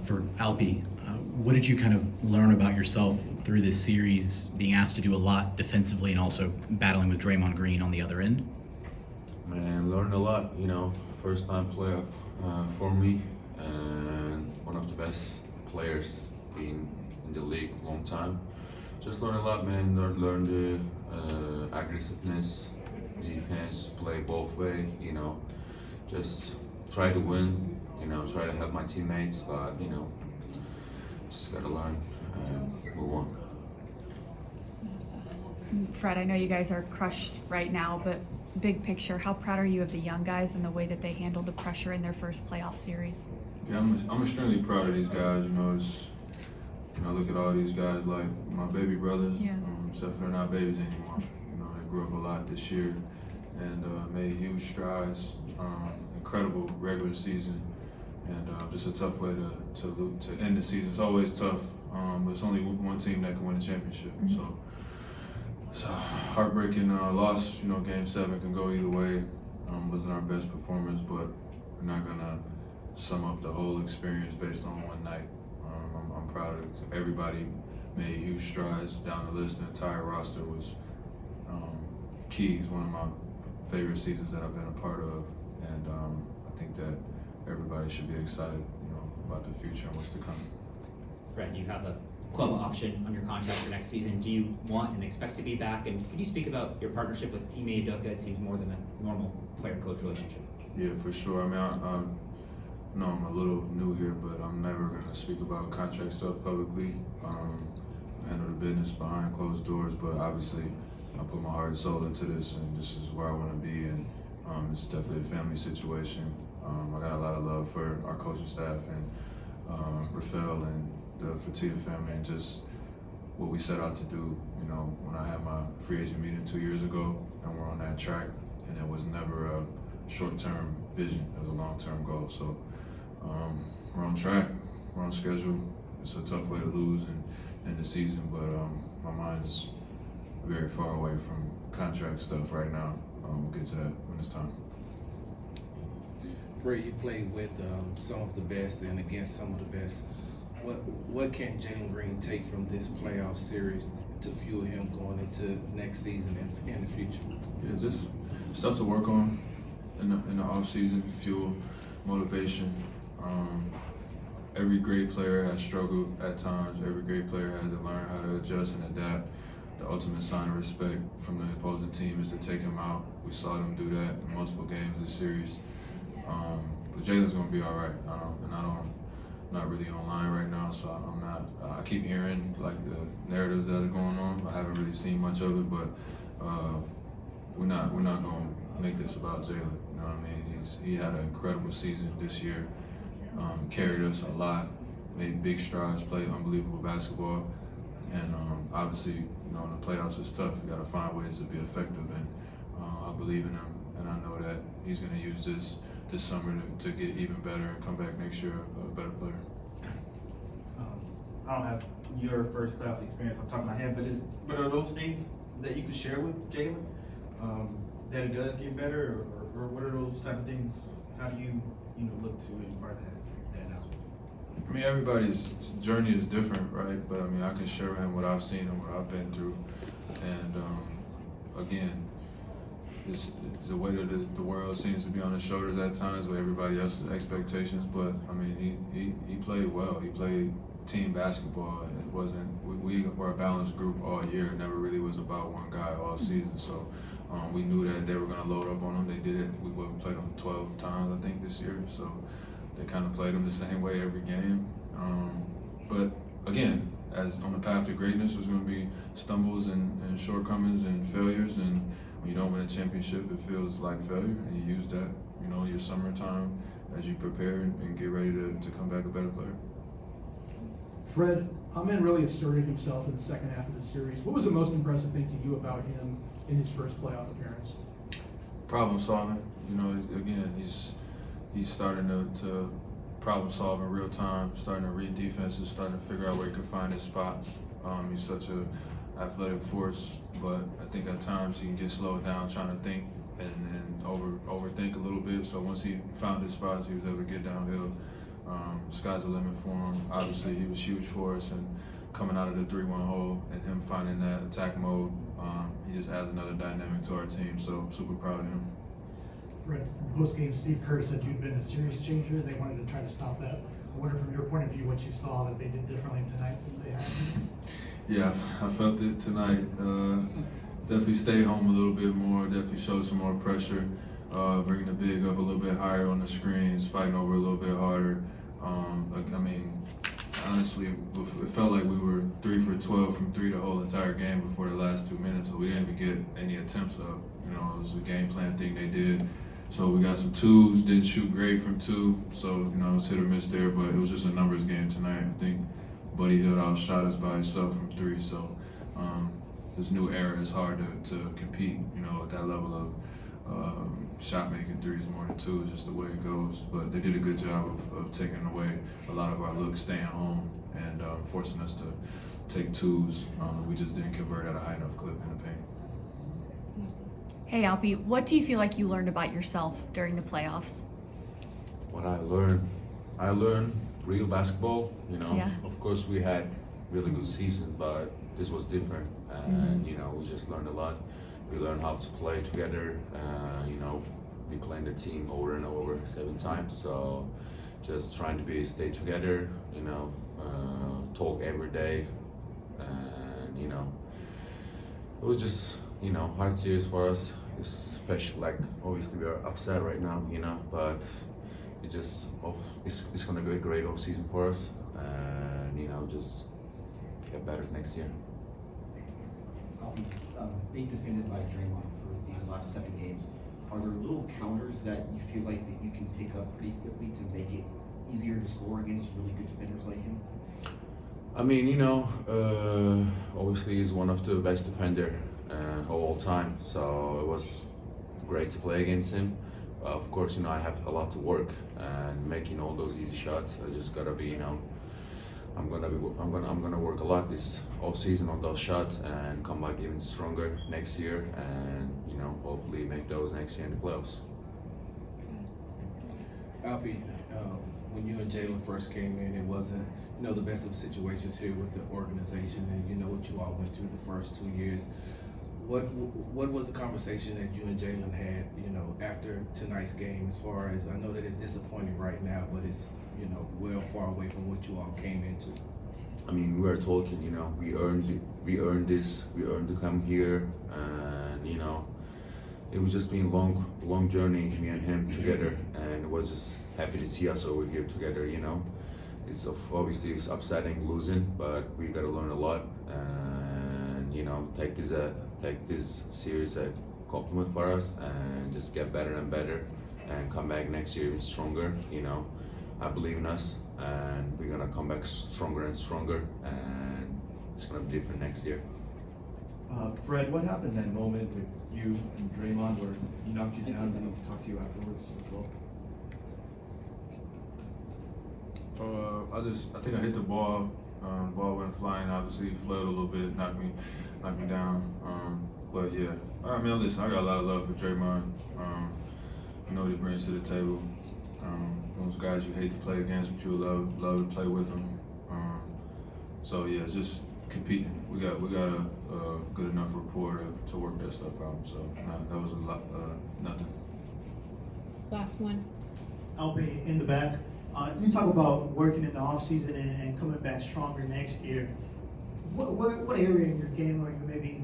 for Alpi, what did you kind of learn about yourself through this series, being asked to do a lot defensively and also battling with Draymond Green on the other end? Man, learned a lot, first time playoff for me, and one of the best players being in the league a long time. Just learned a lot, man. Learned the aggressiveness, defense, play both way, just try to win, try to help my teammates, but, just gotta learn and move on. Fred, I know you guys are crushed right now, but big picture, how proud are you of the young guys and the way that they handled the pressure in their first playoff series? Yeah, I'm extremely proud of these guys. Look at all these guys like my baby brothers, except for they're not babies anymore. They grew up a lot this year and made huge strides. Incredible regular season, and just a tough way to end the season. It's always tough, but it's only one team that can win a championship. Mm-hmm. So it's a heartbreaking loss. Game 7 can go either way. Wasn't our best performance, but we're not gonna sum up the whole experience based on one night. I'm proud of everybody. Made huge strides down the list. The entire roster was key. It's one of my favorite seasons that I've been a part of, and I think that everybody should be excited, about the future and what's to come. Fred, you have a club option on your contract for next season. Do you want and expect to be back? And could you speak about your partnership with Ime Udoka? It seems more than a normal player-coach relationship. Yeah, for sure. I know I'm a little new here, but I'm never going to speak about contract stuff publicly. Handle the business behind closed doors, but obviously I put my heart and soul into this, and this is where I want to be, and it's definitely a family situation. I got a lot of love for our coaching staff and Rafael and the Fertitta family, and just what we set out to do. When I had my free agent meeting 2 years ago, and we're on that track, and it was never a short-term vision, it was a long-term goal. So we're on track, we're on schedule. It's a tough way to lose in the season, but my mind's very far away from contract stuff right now. We'll get to that when it's time. Fred, you played with some of the best and against some of the best. What can Jalen Green take from this playoff series to fuel him going into next season and in the future? Yeah, just stuff to work on in the off season, fuel, motivation. Every great player has struggled at times. Every great player had to learn how to adjust and adapt. The ultimate sign of respect from the opposing team is to take him out. We saw them do that in multiple games this series. But Jalen's gonna be all right. And I'm not really online right now, so I keep hearing like the narratives that are going on. I haven't really seen much of it, but we're not gonna make this about Jalen. You know what I mean? He had an incredible season this year. Carried us a lot, made big strides, played unbelievable basketball, and obviously, in the playoffs it's tough. You got to find ways to be effective, and I believe in him, and I know that he's going to use this summer to get even better and come back next year a better player. I don't have your first playoff experience on top of my head, but are those things that you could share with Jalen that it does get better, or what are those type of things? How do you look to impart that now? I mean, everybody's journey is different, right? But I can share with him what I've seen and what I've been through. And again, it's the weight of the world seems to be on his shoulders at times with everybody else's expectations. But he played well. He played team basketball. It wasn't. We were a balanced group all year. It never really was about one guy all season. So we knew that they were going to load up on him. They did it. We played them 12 times, I think, this year. So they kind of played them the same way every game. But again, as on the path to greatness, there's going to be stumbles and shortcomings and failures. And when you don't win a championship, it feels like failure. And you use that, your summertime as you prepare and get ready to come back a better player. Fred, Amen really asserted himself in the second half of the series. What was the most impressive thing to you about him in his first playoff appearance? Problem solving. Again, he's starting to problem solve in real time, starting to read defenses, starting to figure out where he can find his spots. He's such an athletic force, but I think at times he can get slowed down trying to think and overthink a little bit. So once he found his spots, he was able to get downhill. Sky's the limit for him. Obviously, he was huge for us, and coming out of the 3-1 hole and him finding that attack mode, he just adds another dynamic to our team. So super proud of him. Fred, post-game, Steve Kerr said you'd been a series changer. They wanted to try to stop that. I wonder from your point of view what you saw that they did differently tonight than they had. Yeah, I felt it tonight. Definitely stay home a little bit more, definitely show some more pressure, bringing the big up a little bit higher on the screens, fighting over a little bit harder. Honestly, it felt like we were 3 for 12 from 3 the whole entire game before the last 2 minutes, so we didn't even get any attempts up. You know, it was a game plan thing they did. So we got some 2s, didn't shoot great from 2, so, you know, it was hit or miss there, but it was just a numbers game tonight. I think Buddy Hield outshot us by himself from 3, so this new era is hard to compete, you know, at that level of shot making 3s more than 2 is just the way it goes. But they did a good job of taking away a lot of our looks, staying home, and forcing us to take 2s. We just didn't convert at a high enough clip in the paint. Hey Alpie, what do you feel like you learned about yourself during the playoffs? What I learned real basketball, you know. Yeah. Of course we had really good season, but this was different, and you know, we just learned a lot. We learned how to play together, you know, we playing the team over and over 7 times, so just trying to stay together, you know, talk every day, and you know, it was just, you know, hard series for us, especially, like, obviously we are upset right now, you know, but it's gonna be a great off season for us, and you know, just get better next year. Being defended by Draymond for these last 7 games, are there little counters that you feel like that you can pick up pretty quickly to make it easier to score against really good defenders like him? I mean, you know, obviously he's one of the best defender of all time, so it was great to play against him. Of course, you know, I have a lot to work, and making all those easy shots, I just gotta be, you know, I'm gonna work a lot this off season on those shots and come back even stronger next year, and you know, hopefully make those next year in the playoffs. Alpie, when you and Jalen first came in, it wasn't, you know, the best of situations here with the organization, and you know what you all went through the first 2 years. What was the conversation that you and Jalen had, you know, after tonight's game? As far as, I know that it's disappointing right now, but it's, you know, well far away from what you all came into. I mean, we were talking, you know, we earned this, we earned to come here, and you know, it was just been a long journey, me and him together, and it was just happy to see us over here together, you know. It's obviously it's upsetting losing, but we got to learn a lot, and you know, take this series a compliment for us, and just get better and better, and come back next year even stronger. You know, I believe in us, and we're gonna come back stronger and stronger, and it's gonna be different next year. Fred, what happened in that moment with you and Draymond where he knocked you down and he talked to you afterwards as well? I think I hit the ball. The ball went flying. Obviously, flowed a little bit, knocked me down. But yeah, I mean, listen, I got a lot of love for Draymond. You know what he brings to the table. Those guys you hate to play against, but you love to play with them. So yeah, just competing. We got a good enough rapport to work that stuff out. So that was a lot, nothing. Last one. Alpie, in the back, you talk about working in the offseason and coming back stronger next year. What area in your game are you maybe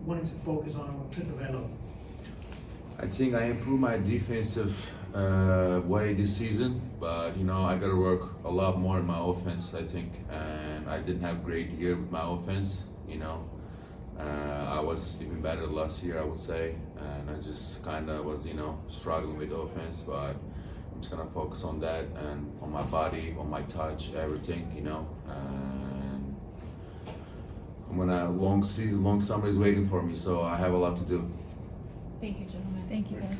wanting to focus on or to develop? I think I improved my defensive way this season, but you know, I gotta work a lot more in my offense, I think, and I didn't have a great year with my offense, you know. I was even better last year, I would say, and I just kinda was, you know, struggling with offense, but I'm just gonna focus on that and on my body, on my touch, everything, you know, and I'm gonna long summer is waiting for me, so I have a lot to do. Thank you, gentlemen. Thank you guys.